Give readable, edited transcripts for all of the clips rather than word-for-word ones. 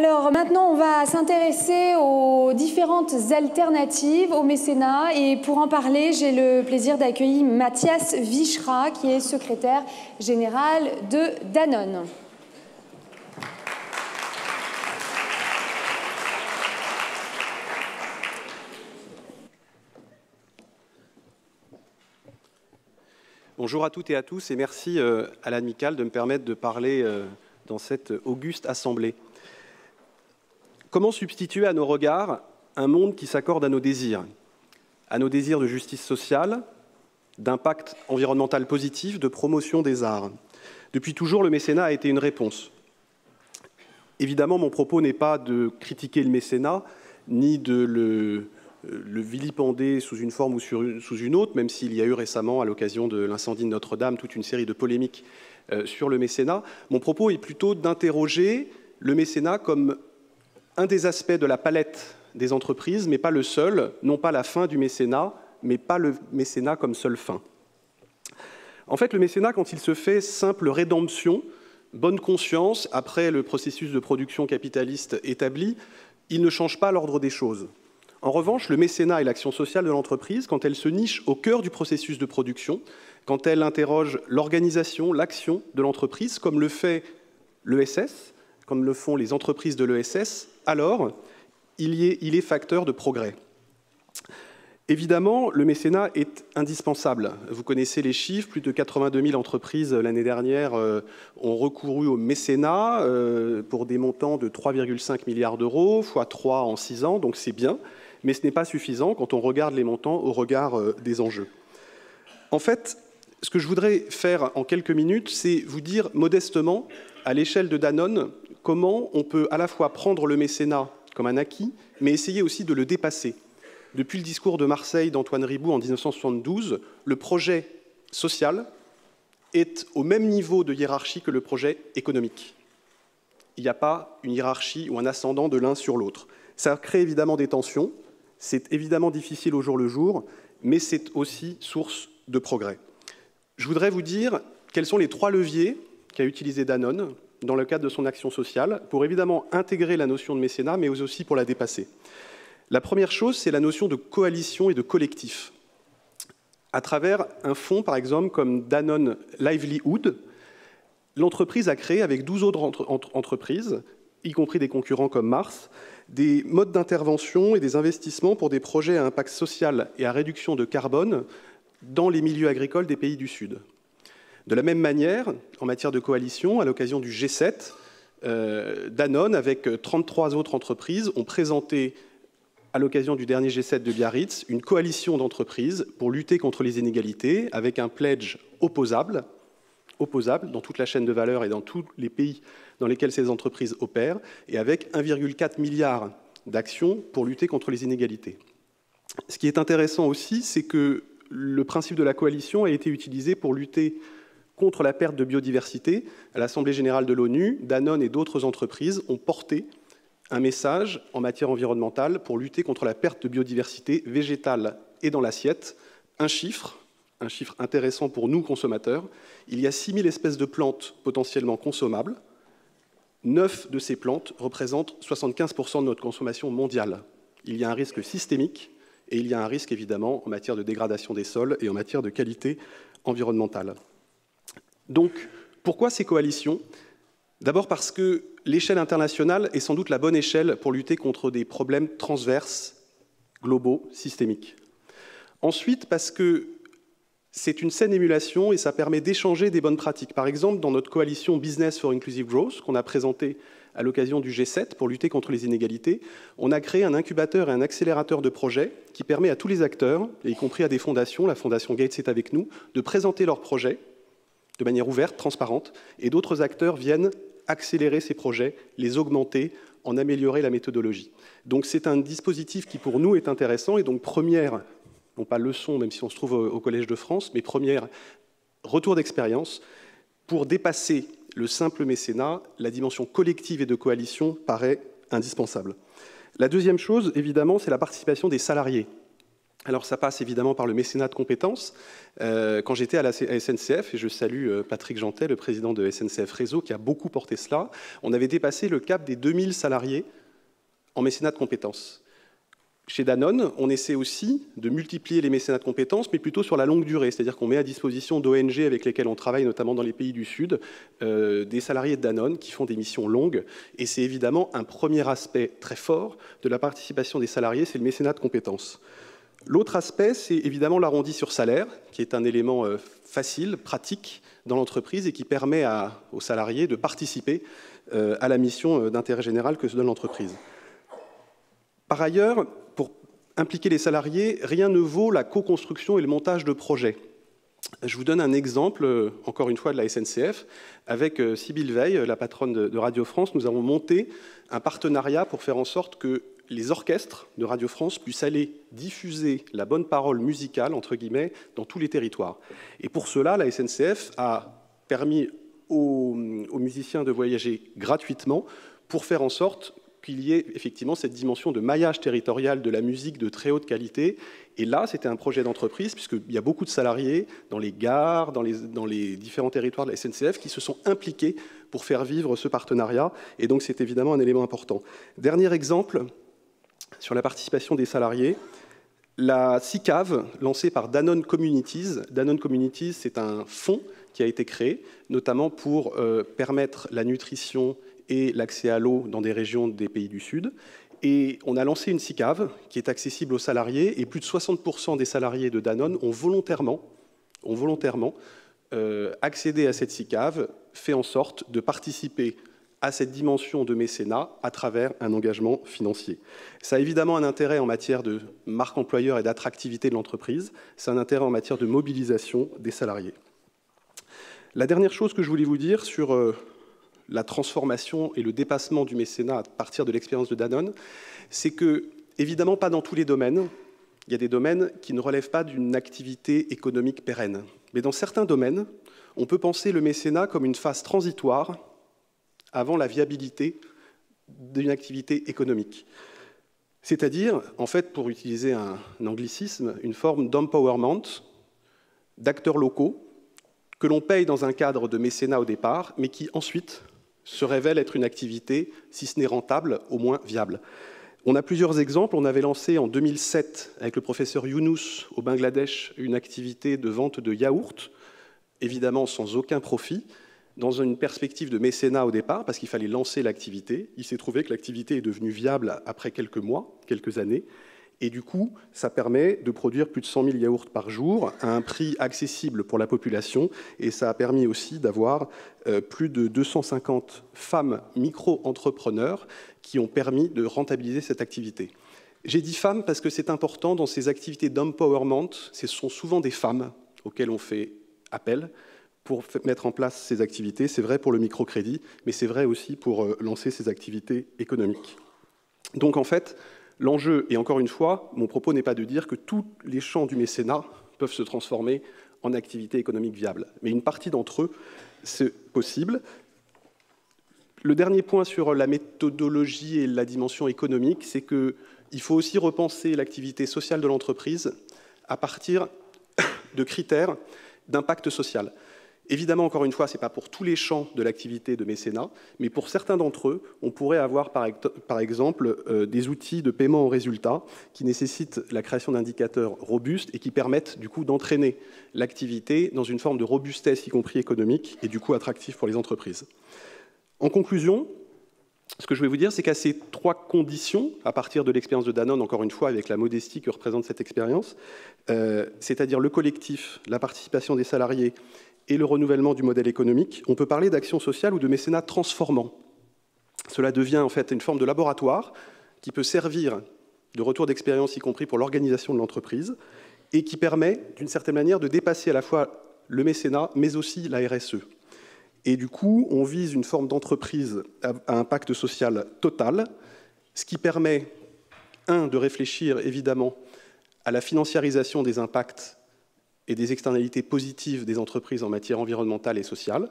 Alors maintenant, on va s'intéresser aux différentes alternatives au mécénat et pour en parler, j'ai le plaisir d'accueillir Mathias Vichra qui est secrétaire général de Danone. Bonjour à toutes et à tous et merci à l'Amicale de me permettre de parler dans cette auguste assemblée. Comment substituer à nos regards un monde qui s'accorde à nos désirs de justice sociale, d'impact environnemental positif, de promotion des arts? Depuis toujours, le mécénat a été une réponse. Évidemment, mon propos n'est pas de critiquer le mécénat, ni de le vilipender sous une forme ou sous une autre, même s'il y a eu récemment, à l'occasion de l'incendie de Notre-Dame, toute une série de polémiques sur le mécénat. Mon propos est plutôt d'interroger le mécénat comme un des aspects de la palette des entreprises, mais pas le seul, non pas la fin du mécénat, mais pas le mécénat comme seule fin. En fait, le mécénat, quand il se fait simple rédemption, bonne conscience, après le processus de production capitaliste établi, il ne change pas l'ordre des choses. En revanche, le mécénat et l'action sociale de l'entreprise, quand elle se niche au cœur du processus de production, quand elle interroge l'organisation, l'action de l'entreprise, comme le fait l'ESS, comme le font les entreprises de l'ESS, alors il est facteur de progrès. Évidemment, le mécénat est indispensable. Vous connaissez les chiffres, plus de 82 000 entreprises l'année dernière ont recouru au mécénat pour des montants de 3,5 milliards d'euros, fois 3 en 6 ans, donc c'est bien, mais ce n'est pas suffisant quand on regarde les montants au regard des enjeux. En fait, ce que je voudrais faire en quelques minutes, c'est vous dire modestement, à l'échelle de Danone, comment on peut à la fois prendre le mécénat comme un acquis, mais essayer aussi de le dépasser. Depuis le discours de Marseille d'Antoine Riboud en 1972, le projet social est au même niveau de hiérarchie que le projet économique. Il n'y a pas une hiérarchie ou un ascendant de l'un sur l'autre. Ça crée évidemment des tensions, c'est évidemment difficile au jour le jour, mais c'est aussi source de progrès. Je voudrais vous dire quels sont les 3 leviers qu'a utilisé Danone dans le cadre de son action sociale, pour évidemment intégrer la notion de mécénat, mais aussi pour la dépasser. La première chose, c'est la notion de coalition et de collectif. À travers un fonds, par exemple, comme Danone Livelihood, l'entreprise a créé, avec 12 autres entreprises, y compris des concurrents comme Mars, des modes d'intervention et des investissements pour des projets à impact social et à réduction de carbone dans les milieux agricoles des pays du Sud. De la même manière, en matière de coalition, à l'occasion du G7, Danone, avec 33 autres entreprises, ont présenté, à l'occasion du dernier G7 de Biarritz, une coalition d'entreprises pour lutter contre les inégalités, avec un pledge opposable dans toute la chaîne de valeur et dans tous les pays dans lesquels ces entreprises opèrent, et avec 1,4 milliard d'actions pour lutter contre les inégalités. Ce qui est intéressant aussi, c'est que le principe de la coalition a été utilisé pour lutter contre la perte de biodiversité. À l'Assemblée générale de l'ONU, Danone et d'autres entreprises ont porté un message en matière environnementale pour lutter contre la perte de biodiversité végétale et dans l'assiette. Un chiffre intéressant pour nous, consommateurs. Il y a 6 000 espèces de plantes potentiellement consommables. 9 de ces plantes représentent 75% de notre consommation mondiale. Il y a un risque systémique et il y a un risque, évidemment, en matière de dégradation des sols et en matière de qualité environnementale. Donc, pourquoi ces coalitions? D'abord parce que l'échelle internationale est sans doute la bonne échelle pour lutter contre des problèmes transverses, globaux, systémiques. Ensuite, parce que c'est une saine émulation et ça permet d'échanger des bonnes pratiques. Par exemple, dans notre coalition Business for Inclusive Growth, qu'on a présentée à l'occasion du G7 pour lutter contre les inégalités, on a créé un incubateur et un accélérateur de projets qui permet à tous les acteurs, y compris à des fondations, la Fondation Gates est avec nous, de présenter leurs projets de manière ouverte, transparente, et d'autres acteurs viennent accélérer ces projets, les augmenter, en améliorer la méthodologie. Donc c'est un dispositif qui pour nous est intéressant, et donc première, non pas leçon, même si on se trouve au Collège de France, mais première retour d'expérience, pour dépasser le simple mécénat, la dimension collective et de coalition paraît indispensable. La deuxième chose, évidemment, c'est la participation des salariés. Alors ça passe évidemment par le mécénat de compétences. Quand j'étais à la SNCF, et je salue Patrick Jantet, le président de SNCF Réseau, qui a beaucoup porté cela, on avait dépassé le cap des 2000 salariés en mécénat de compétences. Chez Danone, on essaie aussi de multiplier les mécénats de compétences, mais plutôt sur la longue durée, c'est-à-dire qu'on met à disposition d'ONG avec lesquelles on travaille, notamment dans les pays du Sud, des salariés de Danone qui font des missions longues. Et c'est évidemment un premier aspect très fort de la participation des salariés, c'est le mécénat de compétences. L'autre aspect, c'est évidemment l'arrondi sur salaire, qui est un élément facile, pratique dans l'entreprise et qui permet aux salariés de participer à la mission d'intérêt général que se donne l'entreprise. Par ailleurs, pour impliquer les salariés, rien ne vaut la co-construction et le montage de projets. Je vous donne un exemple, encore une fois, de la SNCF. Avec Sybille Veil, la patronne de Radio France, nous avons monté un partenariat pour faire en sorte que les orchestres de Radio France puissent aller diffuser la bonne parole musicale, entre guillemets, dans tous les territoires. Et pour cela, la SNCF a permis aux musiciens de voyager gratuitement pour faire en sorte qu'il y ait effectivement cette dimension de maillage territorial de la musique de très haute qualité. Et là, c'était un projet d'entreprise, puisqu'il y a beaucoup de salariés dans les gares, dans les différents territoires de la SNCF qui se sont impliqués pour faire vivre ce partenariat. Et donc, c'est évidemment un élément important. Dernier exemple sur la participation des salariés, la CICAV, lancée par Danone Communities. Danone Communities, c'est un fonds qui a été créé, notamment pour permettre la nutrition et l'accès à l'eau dans des régions des pays du Sud. Et on a lancé une CICAV qui est accessible aux salariés, et plus de 60% des salariés de Danone ont volontairement accédé à cette CICAV, fait en sorte de participer à cette dimension de mécénat à travers un engagement financier. Ça a évidemment un intérêt en matière de marque employeur et d'attractivité de l'entreprise, c'est un intérêt en matière de mobilisation des salariés. La dernière chose que je voulais vous dire sur la transformation et le dépassement du mécénat à partir de l'expérience de Danone, c'est que, évidemment, pas dans tous les domaines. Il y a des domaines qui ne relèvent pas d'une activité économique pérenne. Mais dans certains domaines, on peut penser le mécénat comme une phase transitoire avant la viabilité d'une activité économique. C'est-à-dire, en fait, pour utiliser un anglicisme, une forme d'empowerment d'acteurs locaux que l'on paye dans un cadre de mécénat au départ, mais qui ensuite se révèle être une activité, si ce n'est rentable, au moins viable. On a plusieurs exemples. On avait lancé en 2007, avec le professeur Younous au Bangladesh, une activité de vente de yaourts, évidemment sans aucun profit, dans une perspective de mécénat au départ, parce qu'il fallait lancer l'activité. Il s'est trouvé que l'activité est devenue viable après quelques mois, quelques années, et du coup, ça permet de produire plus de 100 000 yaourts par jour à un prix accessible pour la population, et ça a permis aussi d'avoir plus de 250 femmes micro-entrepreneurs qui ont permis de rentabiliser cette activité. J'ai dit femmes parce que c'est important, dans ces activités d'empowerment, ce sont souvent des femmes auxquelles on fait appel pour mettre en place ces activités. C'est vrai pour le microcrédit, mais c'est vrai aussi pour lancer ces activités économiques. Donc en fait, l'enjeu, et encore une fois, mon propos n'est pas de dire que tous les champs du mécénat peuvent se transformer en activités économiques viables, mais une partie d'entre eux, c'est possible. Le dernier point sur la méthodologie et la dimension économique, c'est qu'il faut aussi repenser l'activité sociale de l'entreprise à partir de critères d'impact social. Évidemment, encore une fois, ce n'est pas pour tous les champs de l'activité de mécénat, mais pour certains d'entre eux, on pourrait avoir par exemple des outils de paiement au résultat qui nécessitent la création d'indicateurs robustes et qui permettent du coup d'entraîner l'activité dans une forme de robustesse, y compris économique, et du coup attractive pour les entreprises. En conclusion, ce que je vais vous dire, c'est qu'à ces trois conditions, à partir de l'expérience de Danone, encore une fois, avec la modestie que représente cette expérience, c'est-à-dire le collectif, la participation des salariés et le renouvellement du modèle économique, on peut parler d'action sociale ou de mécénat transformant. Cela devient en fait une forme de laboratoire qui peut servir de retour d'expérience, y compris pour l'organisation de l'entreprise, et qui permet, d'une certaine manière, de dépasser à la fois le mécénat, mais aussi la RSE. Et du coup, on vise une forme d'entreprise à impact social total, ce qui permet, de réfléchir évidemment à la financiarisation des impacts et des externalités positives des entreprises en matière environnementale et sociale,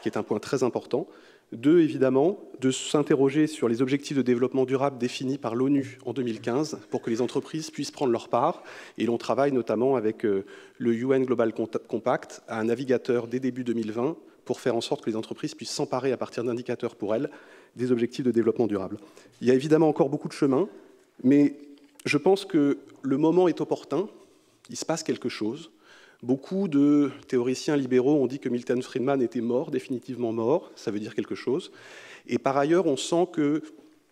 qui est un point très important. 2, évidemment, de s'interroger sur les objectifs de développement durable définis par l'ONU en 2015 pour que les entreprises puissent prendre leur part. Et l'on travaille notamment avec le UN Global Compact à un navigateur dès début 2020 pour faire en sorte que les entreprises puissent s'emparer à partir d'indicateurs pour elles des objectifs de développement durable. Il y a évidemment encore beaucoup de chemin, mais je pense que le moment est opportun, il se passe quelque chose. Beaucoup de théoriciens libéraux ont dit que Milton Friedman était mort, définitivement mort, ça veut dire quelque chose. Et par ailleurs, on sent que,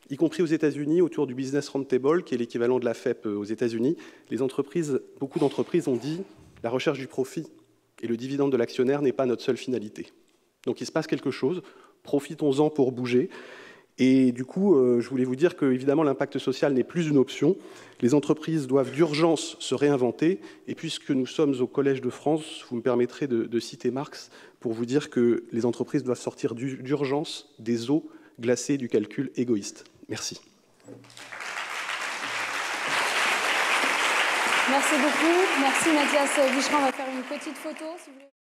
y compris aux États-Unis, autour du Business Roundtable, qui est l'équivalent de la FEP aux États-Unis, beaucoup d'entreprises ont dit la recherche du profit et le dividende de l'actionnaire n'est pas notre seule finalité. Donc il se passe quelque chose, profitons-en pour bouger. Et du coup, je voulais vous dire que, évidemment, l'impact social n'est plus une option. Les entreprises doivent d'urgence se réinventer. Et puisque nous sommes au Collège de France, vous me permettrez de citer Marx pour vous dire que les entreprises doivent sortir d'urgence des eaux glacées du calcul égoïste. Merci. Merci beaucoup. Merci Mathias Vichra. On va faire une petite photo, si vous voulez.